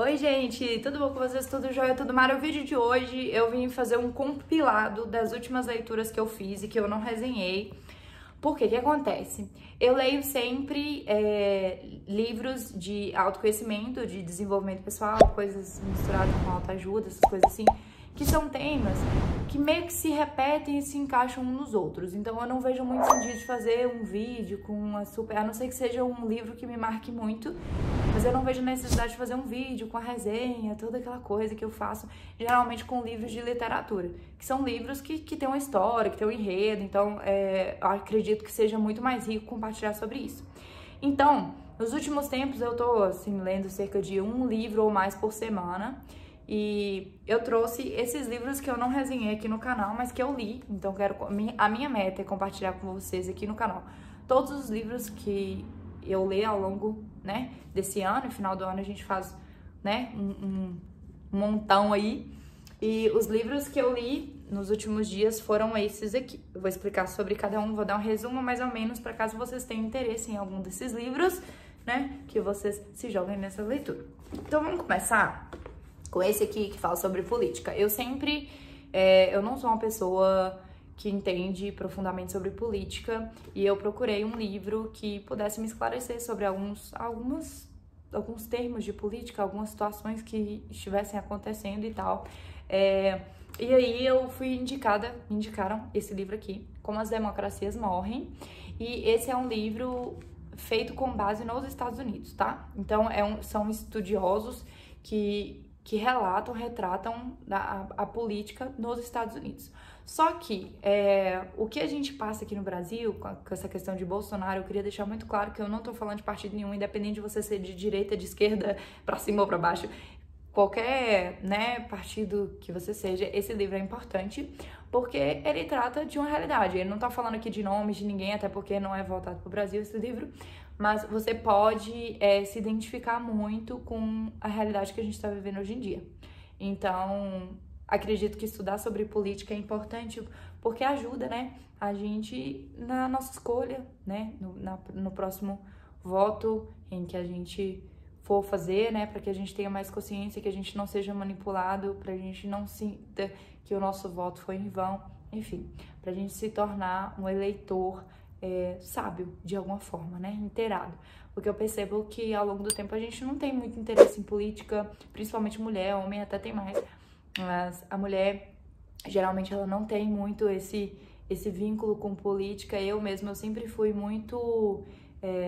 Oi, gente, tudo bom com vocês? Tudo jóia? Tudo maravilhoso? O vídeo de hoje eu vim fazer um compilado das últimas leituras que eu fiz e que eu não resenhei. Por quê? O que acontece? Eu leio sempre livros de autoconhecimento, de desenvolvimento pessoal, coisas misturadas com autoajuda, essas coisas assim, que são temas que meio que se repetem e se encaixam uns nos outros. Então eu não vejo muito sentido de fazer um vídeo com uma super... A não ser que seja um livro que me marque muito, mas eu não vejo necessidade de fazer um vídeo com a resenha, toda aquela coisa que eu faço, geralmente com livros de literatura, que são livros que têm uma história, que têm um enredo, então eu acredito que seja muito mais rico compartilhar sobre isso. Então, nos últimos tempos eu tô, assim, lendo cerca de um livro ou mais por semana, e eu trouxe esses livros que eu não resenhei aqui no canal, mas que eu li, então a minha meta é compartilhar com vocês aqui no canal todos os livros que eu leio ao longo, né, desse ano. No final do ano a gente faz, né, um montão aí. E os livros que eu li nos últimos dias foram esses aqui. Eu vou explicar sobre cada um, vou dar um resumo mais ou menos para caso vocês tenham interesse em algum desses livros, né, que vocês se joguem nessa leitura. Então vamos começar com esse aqui que fala sobre política. Eu não sou uma pessoa que entende profundamente sobre política, e eu procurei um livro que pudesse me esclarecer sobre alguns termos de política, algumas situações que estivessem acontecendo e tal. E aí eu fui me indicaram esse livro aqui, Como as Democracias Morrem, e esse é um livro feito com base nos Estados Unidos, tá? Então são estudiosos que retratam a política nos Estados Unidos. Só que o que a gente passa aqui no Brasil, com essa questão de Bolsonaro, eu queria deixar muito claro que eu não tô falando de partido nenhum, independente de você ser de direita, de esquerda, pra cima ou pra baixo, qualquer, né, partido que você seja, esse livro é importante, porque ele trata de uma realidade. Ele não tá falando aqui de nomes de ninguém, até porque não é voltado pro Brasil esse livro, mas você pode se identificar muito com a realidade que a gente está vivendo hoje em dia. Então, acredito que estudar sobre política é importante porque ajuda, né, a gente na nossa escolha, né, no próximo voto em que a gente for fazer, né, para que a gente tenha mais consciência, que a gente não seja manipulado, para a gente não sinta que o nosso voto foi em vão, enfim, para a gente se tornar um eleitor sábio, de alguma forma, né, inteirado. Porque eu percebo que ao longo do tempo a gente não tem muito interesse em política, principalmente mulher, homem até tem mais, mas a mulher, geralmente, ela não tem muito esse vínculo com política. Eu mesma, eu sempre fui muito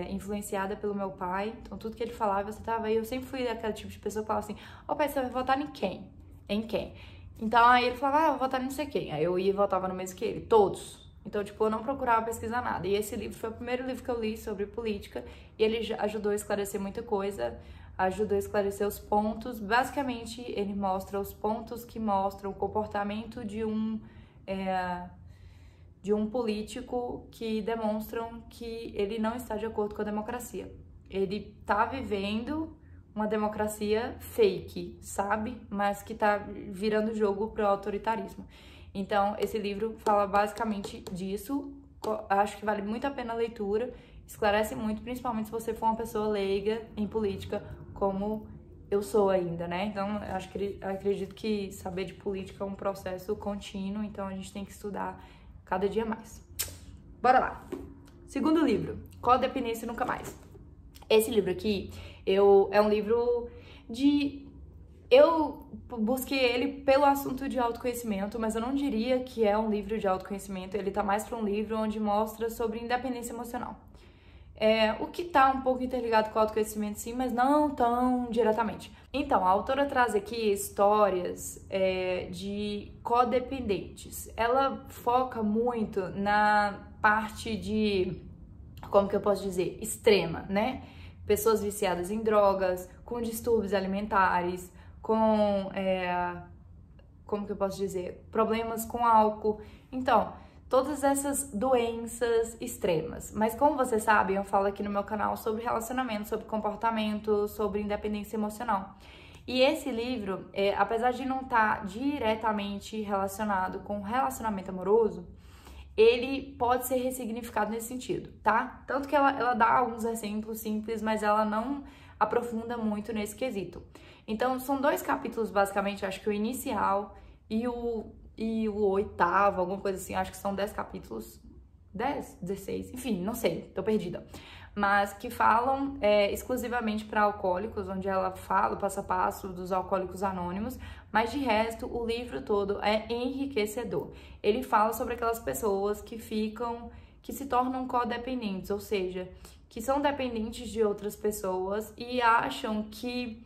influenciada pelo meu pai, então tudo que ele falava, eu sempre fui aquele tipo de pessoa que falava assim, ô pai, você vai votar em quem? Em quem? Então aí ele falava, eu vou votar em não sei quem, aí eu ia e votava no mesmo que ele, todos. Então, tipo, eu não procurava pesquisar nada. E esse livro foi o primeiro livro que eu li sobre política, e ele ajudou a esclarecer muita coisa, ajudou a esclarecer os pontos. Basicamente, ele mostra os pontos que mostram o comportamento de um político que demonstram que ele não está de acordo com a democracia. Ele tá vivendo uma democracia fake, sabe? Mas que tá virando jogo pro autoritarismo. Então, esse livro fala basicamente disso. Acho que vale muito a pena a leitura, esclarece muito, principalmente se você for uma pessoa leiga em política, como eu sou ainda, né? Então, acredito que saber de política é um processo contínuo, então a gente tem que estudar cada dia mais. Bora lá! Segundo livro, Codependência Nunca Mais. Esse livro aqui é um livro de... Eu busquei ele pelo assunto de autoconhecimento, mas eu não diria que é um livro de autoconhecimento. Ele tá mais para um livro onde mostra sobre independência emocional. O que tá um pouco interligado com o autoconhecimento, sim, mas não tão diretamente. Então, a autora traz aqui histórias de codependentes. Ela foca muito na parte de, como que eu posso dizer, extrema, né? Pessoas viciadas em drogas, com distúrbios alimentares, com, como que eu posso dizer, problemas com álcool. Então, todas essas doenças extremas. Mas como vocês sabem, eu falo aqui no meu canal sobre relacionamento, sobre comportamento, sobre independência emocional. E esse livro, apesar de não estar diretamente relacionado com relacionamento amoroso, ele pode ser ressignificado nesse sentido, tá? Tanto que ela dá alguns exemplos simples, mas ela não aprofunda muito nesse quesito. Então, são 2 capítulos, basicamente, acho que o inicial e o 8º, alguma coisa assim, acho que são 10 capítulos, 10, 16, enfim, não sei, tô perdida. Mas que falam exclusivamente para alcoólicos, onde ela fala o passo a passo dos alcoólicos anônimos, mas de resto, o livro todo é enriquecedor. Ele fala sobre aquelas pessoas que se tornam codependentes, ou seja, que são dependentes de outras pessoas e acham que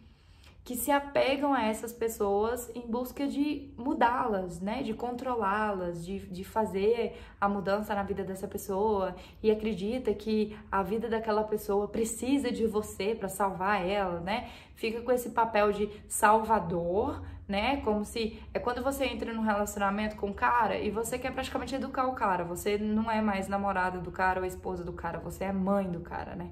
se apegam a essas pessoas em busca de mudá-las, né? De controlá-las, de fazer a mudança na vida dessa pessoa e acredita que a vida daquela pessoa precisa de você para salvar ela, né? Fica com esse papel de salvador, né? Como se é quando você entra num relacionamento com o cara e você quer praticamente educar o cara. Você não é mais namorada do cara ou esposa do cara, você é mãe do cara, né?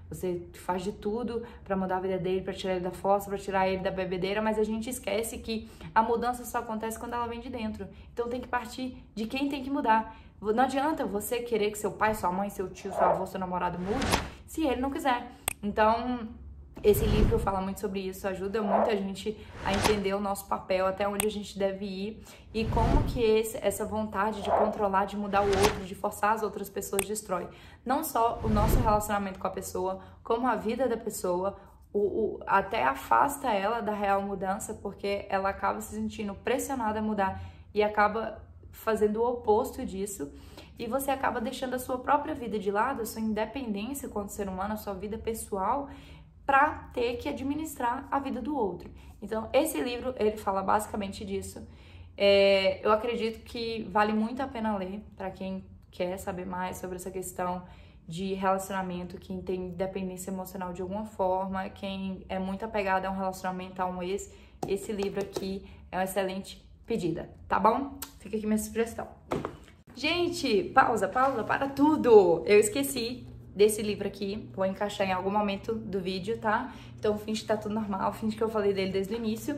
Você faz de tudo pra mudar a vida dele, pra tirar ele da fossa, pra tirar ele da bebedeira, mas a gente esquece que a mudança só acontece quando ela vem de dentro. Então tem que partir de quem tem que mudar. Não adianta você querer que seu pai, sua mãe, seu tio, seu avô, seu namorado mude, se ele não quiser. Então, esse livro fala muito sobre isso, ajuda muito a gente a entender o nosso papel, até onde a gente deve ir e como que essa vontade de controlar, de mudar o outro, de forçar as outras pessoas destrói não só o nosso relacionamento com a pessoa, como a vida da pessoa, até afasta ela da real mudança, porque ela acaba se sentindo pressionada a mudar e acaba fazendo o oposto disso. E você acaba deixando a sua própria vida de lado, a sua independência quanto ser humano, a sua vida pessoal, para ter que administrar a vida do outro. Então, esse livro, ele fala basicamente disso. Eu acredito que vale muito a pena ler, para quem quer saber mais sobre essa questão de relacionamento, quem tem dependência emocional de alguma forma, quem é muito apegado a um relacionamento, a um ex, esse livro aqui é uma excelente pedida, tá bom? Fica aqui minha sugestão. Gente, pausa para tudo! Eu esqueci desse livro aqui, vou encaixar em algum momento do vídeo, tá? Então finge que tá tudo normal, finge que eu falei dele desde o início.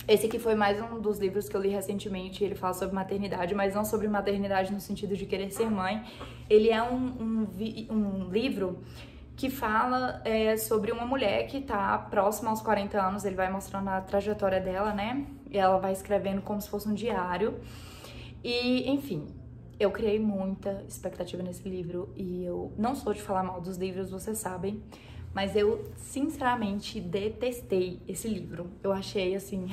Esse aqui foi mais um dos livros que eu li recentemente, ele fala sobre maternidade, mas não sobre maternidade no sentido de querer ser mãe. Ele é um livro que fala sobre uma mulher que tá próxima aos 40 anos, ele vai mostrando a trajetória dela, né? E ela vai escrevendo como se fosse um diário. E, enfim, eu criei muita expectativa nesse livro e eu não sou de falar mal dos livros, vocês sabem, mas eu sinceramente detestei esse livro. Eu achei assim,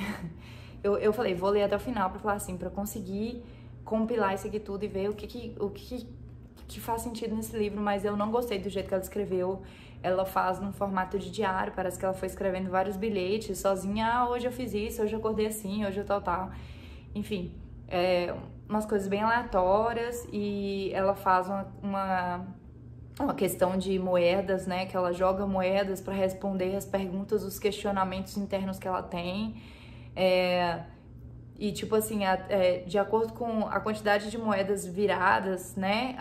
eu falei, vou ler até o final pra falar assim, pra conseguir compilar isso aqui tudo e ver o que faz sentido nesse livro, mas eu não gostei do jeito que ela escreveu. Ela faz num formato de diário, parece que ela foi escrevendo vários bilhetes sozinha. Ah, hoje eu fiz isso, hoje eu acordei assim, hoje eu tal. Enfim, umas coisas bem aleatórias e ela faz uma questão de moedas, né? Que ela joga moedas para responder as perguntas, os questionamentos internos que ela tem. E tipo assim, de acordo com a quantidade de moedas viradas, né?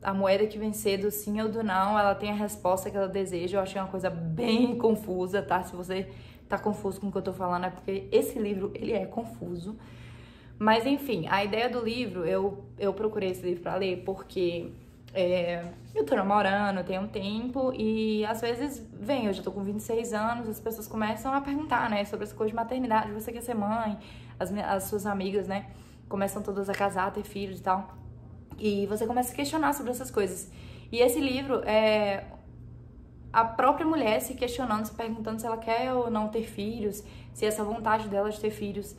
A moeda que vencer do sim ou do não, ela tem a resposta que ela deseja. Eu achei uma coisa bem confusa, tá? Se você tá confuso com o que eu tô falando, é porque esse livro, ele é confuso. Mas enfim, a ideia do livro, eu procurei esse livro pra ler porque eu tô namorando, eu tenho um tempo e às vezes eu já tô com 26 anos, as pessoas começam a perguntar, né, sobre essa coisa de maternidade, você quer ser mãe, as suas amigas, né, começam todas a casar, a ter filhos e tal, e você começa a questionar sobre essas coisas. E esse livro é a própria mulher se questionando, se perguntando se ela quer ou não ter filhos, se essa vontade dela de ter filhos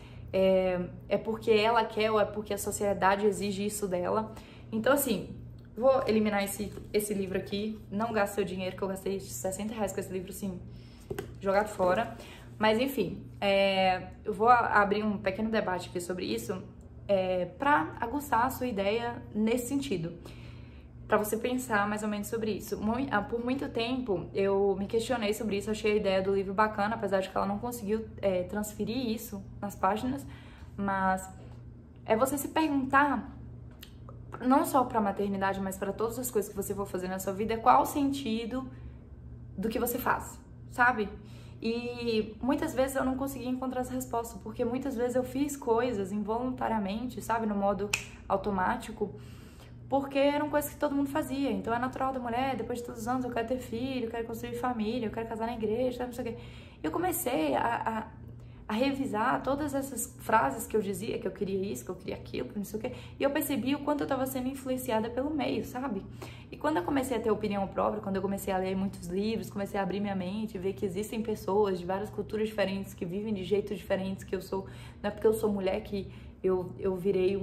é porque ela quer ou é porque a sociedade exige isso dela. Então, assim, vou eliminar esse livro aqui, não gasto seu dinheiro, que eu gastei R$60 com esse livro, assim, jogado fora. Mas, enfim, eu vou abrir um pequeno debate aqui sobre isso pra aguçar a sua ideia nesse sentido. Pra você pensar mais ou menos sobre isso. Por muito tempo, eu me questionei sobre isso, achei a ideia do livro bacana, apesar de que ela não conseguiu transferir isso nas páginas, mas é você se perguntar, não só pra maternidade, mas pra todas as coisas que você for fazer na sua vida, qual o sentido do que você faz, sabe? E muitas vezes eu não consegui encontrar essa resposta, porque muitas vezes eu fiz coisas involuntariamente, sabe, no modo automático, porque eram coisas que todo mundo fazia. Então é natural da mulher, depois de todos os anos eu quero ter filho, eu quero construir família, eu quero casar na igreja, não sei o quê. Eu comecei a revisar todas essas frases que eu dizia, que eu queria isso, que eu queria aquilo, que não sei o quê, e eu percebi o quanto eu tava sendo influenciada pelo meio, sabe? E quando eu comecei a ter opinião própria, quando eu comecei a ler muitos livros, comecei a abrir minha mente, ver que existem pessoas de várias culturas diferentes, que vivem de jeitos diferentes, que eu sou, não é porque eu sou mulher que eu virei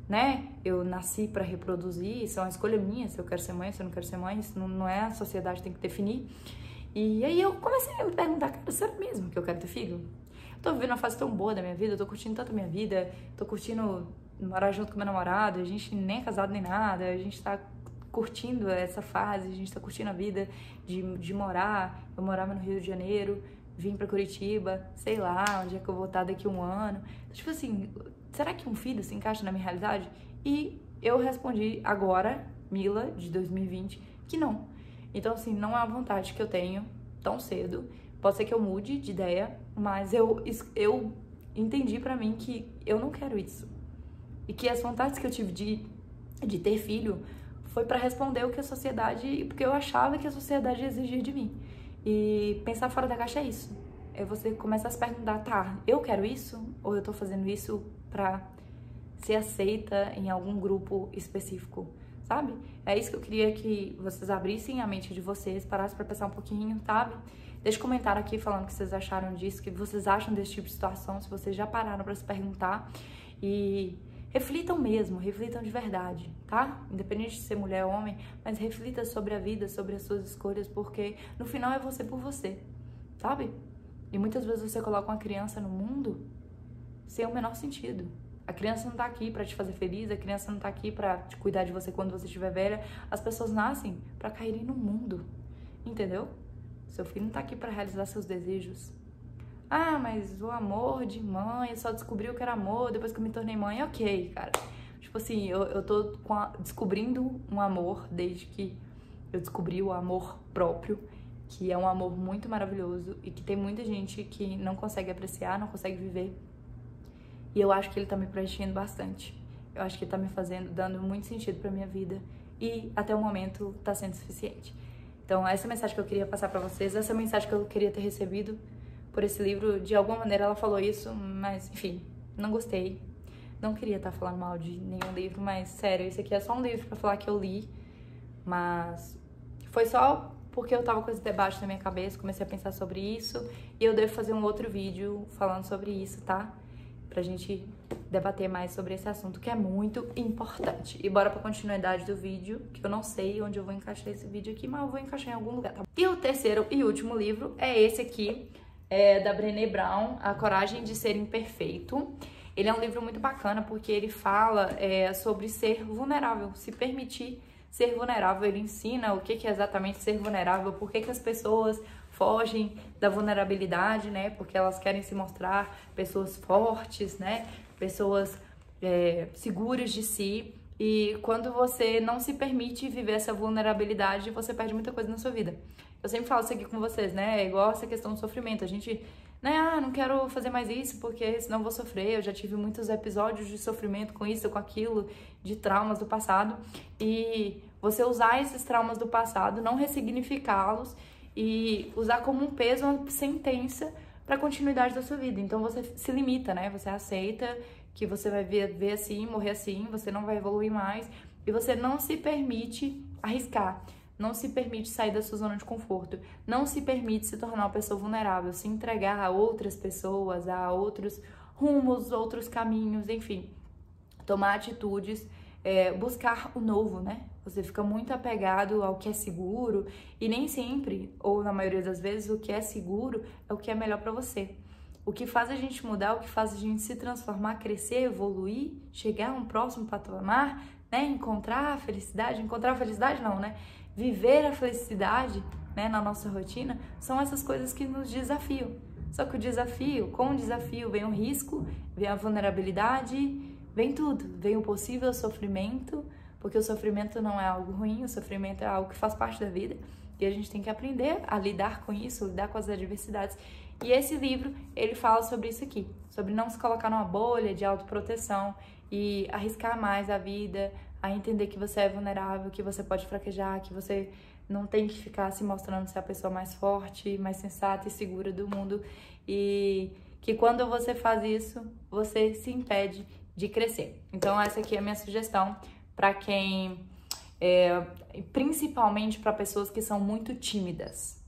né? Eu nasci pra reproduzir, isso é uma escolha minha, se eu quero ser mãe, se eu não quero ser mãe, isso não é a sociedade que tem que definir. E aí eu comecei a me perguntar, cara, será mesmo que eu quero ter filho? Tô vivendo uma fase tão boa da minha vida, eu tô curtindo tanto a minha vida, tô curtindo morar junto com meu namorado, a gente nem é casado nem nada, a gente tá curtindo essa fase, a gente tá curtindo a vida de morar. Eu morava no Rio de Janeiro, vim pra Curitiba, sei lá onde é que eu vou estar daqui a um ano. Tipo assim, será que um filho se encaixa na minha realidade? E eu respondi agora, Mila, de 2020, que não. Então, assim, não é uma vontade que eu tenho tão cedo. Pode ser que eu mude de ideia, mas eu entendi pra mim que eu não quero isso. E que as vontades que eu tive de ter filho foi pra responder o que a sociedade... Porque eu achava que a sociedade exigia de mim. E pensar fora da caixa é isso. É você começar a se perguntar, tá, eu quero isso? Ou eu tô fazendo isso pra ser aceita em algum grupo específico? Sabe? É isso que eu queria que vocês abrissem a mente de vocês, parassem pra pensar um pouquinho, sabe? Deixa um comentário aqui falando o que vocês acharam disso, o que vocês acham desse tipo de situação, se vocês já pararam pra se perguntar. E reflitam mesmo, reflitam de verdade, tá? Independente de ser mulher ou homem, mas reflita sobre a vida, sobre as suas escolhas, porque no final é você por você, sabe? E muitas vezes você coloca uma criança no mundo sem o menor sentido. A criança não tá aqui pra te fazer feliz, a criança não tá aqui pra te cuidar de você quando você estiver velha. As pessoas nascem pra caírem no mundo, entendeu? Seu filho não tá aqui pra realizar seus desejos. Ah, mas o amor de mãe, eu só descobri o que era amor depois que eu me tornei mãe. Ok, cara. Tipo assim, eu tô descobrindo um amor desde que eu descobri o amor próprio, que é um amor muito maravilhoso e que tem muita gente que não consegue apreciar, não consegue viver. E eu acho que ele tá me preenchendo bastante. Eu acho que ele tá me dando muito sentido pra minha vida. E até o momento tá sendo suficiente. Então, essa é a mensagem que eu queria passar pra vocês. Essa é a mensagem que eu queria ter recebido por esse livro. De alguma maneira ela falou isso, mas enfim, não gostei. Não queria estar falando mal de nenhum livro, mas sério, esse aqui é só um livro pra falar que eu li. Mas foi só porque eu tava com esse debate na minha cabeça, comecei a pensar sobre isso. E eu devo fazer um outro vídeo falando sobre isso, tá? Pra gente debater mais sobre esse assunto, que é muito importante. E bora pra continuidade do vídeo, que eu não sei onde eu vou encaixar esse vídeo aqui, mas eu vou encaixar em algum lugar, tá? E o terceiro e último livro é esse aqui, da Brené Brown, A Coragem de Ser Imperfeito. Ele é um livro muito bacana, porque ele fala sobre ser vulnerável, se permitir ser vulnerável. Ele ensina o que é exatamente ser vulnerável, por que as pessoas fogem da vulnerabilidade, né? Porque elas querem se mostrar pessoas fortes, né? Pessoas seguras de si. E quando você não se permite viver essa vulnerabilidade, você perde muita coisa na sua vida. Eu sempre falo isso aqui com vocês, né? É igual essa questão do sofrimento. A gente, né? Não quero fazer mais isso porque senão eu vou sofrer. Eu já tive muitos episódios de sofrimento com isso, com aquilo, de traumas do passado. E você usar esses traumas do passado, não ressignificá-los e usar como um peso, uma sentença para a continuidade da sua vida. Então você se limita, né? Você aceita que você vai ver assim, morrer assim, você não vai evoluir mais e você não se permite arriscar, não se permite sair da sua zona de conforto, não se permite se tornar uma pessoa vulnerável, se entregar a outras pessoas, a outros rumos, outros caminhos, enfim, tomar atitudes, buscar o novo, né? Você fica muito apegado ao que é seguro e nem sempre, ou na maioria das vezes, o que é seguro é o que é melhor pra você. O que faz a gente mudar, o que faz a gente se transformar, crescer, evoluir, chegar a um próximo patamar, né? Encontrar a felicidade não, né? Viver a felicidade, né, na nossa rotina, são essas coisas que nos desafiam. Só que com o desafio vem o risco, vem a vulnerabilidade, vem tudo. Vem o possível sofrimento, porque o sofrimento não é algo ruim, o sofrimento é algo que faz parte da vida. E a gente tem que aprender a lidar com isso, lidar com as adversidades. E esse livro, ele fala sobre isso aqui, sobre não se colocar numa bolha de autoproteção e arriscar mais a vida, a entender que você é vulnerável, que você pode fraquejar, que você não tem que ficar se mostrando ser a pessoa mais forte, mais sensata e segura do mundo, e que quando você faz isso, você se impede de crescer. Então essa aqui é a minha sugestão para quem, principalmente para pessoas que são muito tímidas,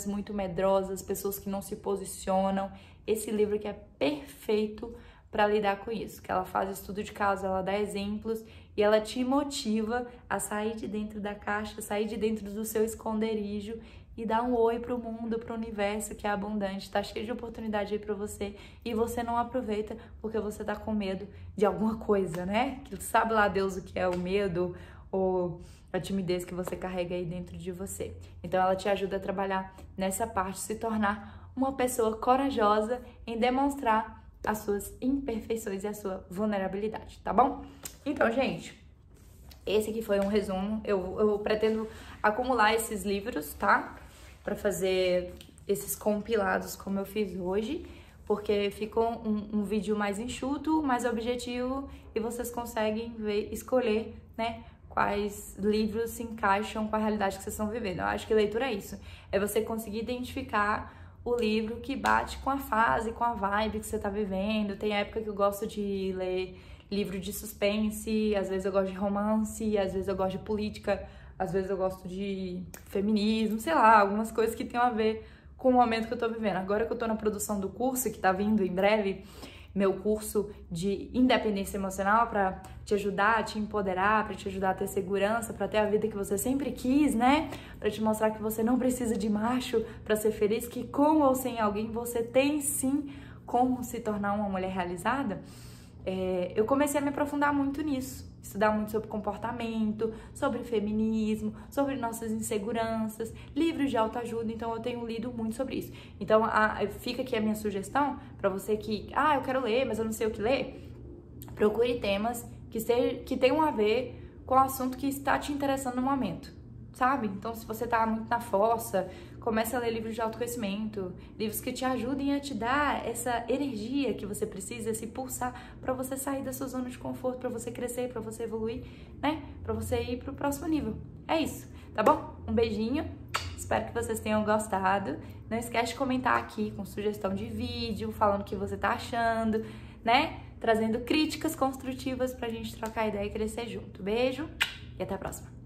muito medrosas, pessoas que não se posicionam. Esse livro aqui é perfeito para lidar com isso, que ela faz estudo de caso, ela dá exemplos e ela te motiva a sair de dentro da caixa, sair de dentro do seu esconderijo e dar um oi pro mundo, pro universo que é abundante, tá cheio de oportunidade aí pra você e você não aproveita porque você tá com medo de alguma coisa, né? Que sabe lá Deus o que é o medo ou a timidez que você carrega aí dentro de você. Então ela te ajuda a trabalhar nessa parte, se tornar uma pessoa corajosa em demonstrar as suas imperfeições e a sua vulnerabilidade, tá bom? Então, gente, esse aqui foi um resumo. Eu pretendo acumular esses livros, tá? Pra fazer esses compilados como eu fiz hoje, porque ficou um vídeo mais enxuto, mais objetivo e vocês conseguem escolher, né, quais livros se encaixam com a realidade que vocês estão vivendo. Eu acho que leitura é isso, é você conseguir identificar o livro que bate com a fase, com a vibe que você tá vivendo. Tem época que eu gosto de ler livro de suspense, às vezes eu gosto de romance, às vezes eu gosto de política, às vezes eu gosto de feminismo, sei lá, algumas coisas que tem a ver com o momento que eu tô vivendo. Agora que eu tô na produção do curso, que tá vindo em breve, meu curso de independência emocional para te ajudar, a te empoderar, para te ajudar a ter segurança, para ter a vida que você sempre quis, né? Para te mostrar que você não precisa de macho para ser feliz, que com ou sem alguém você tem sim como se tornar uma mulher realizada. Eu comecei a me aprofundar muito nisso, estudar muito sobre comportamento, sobre feminismo, sobre nossas inseguranças, livros de autoajuda, então eu tenho lido muito sobre isso. Então fica aqui a minha sugestão para você que, eu quero ler, mas eu não sei o que ler. Procure temas que tenham a ver com o assunto que está te interessando no momento, sabe? Então se você tá muito na fossa, comece a ler livros de autoconhecimento, livros que te ajudem a te dar essa energia que você precisa, esse pulsar para você sair da sua zona de conforto, para você crescer, para você evoluir, né? Para você ir pro próximo nível. É isso, tá bom? Um beijinho, espero que vocês tenham gostado. Não esquece de comentar aqui com sugestão de vídeo, falando o que você tá achando, né? Trazendo críticas construtivas pra gente trocar ideia e crescer junto. Beijo e até a próxima.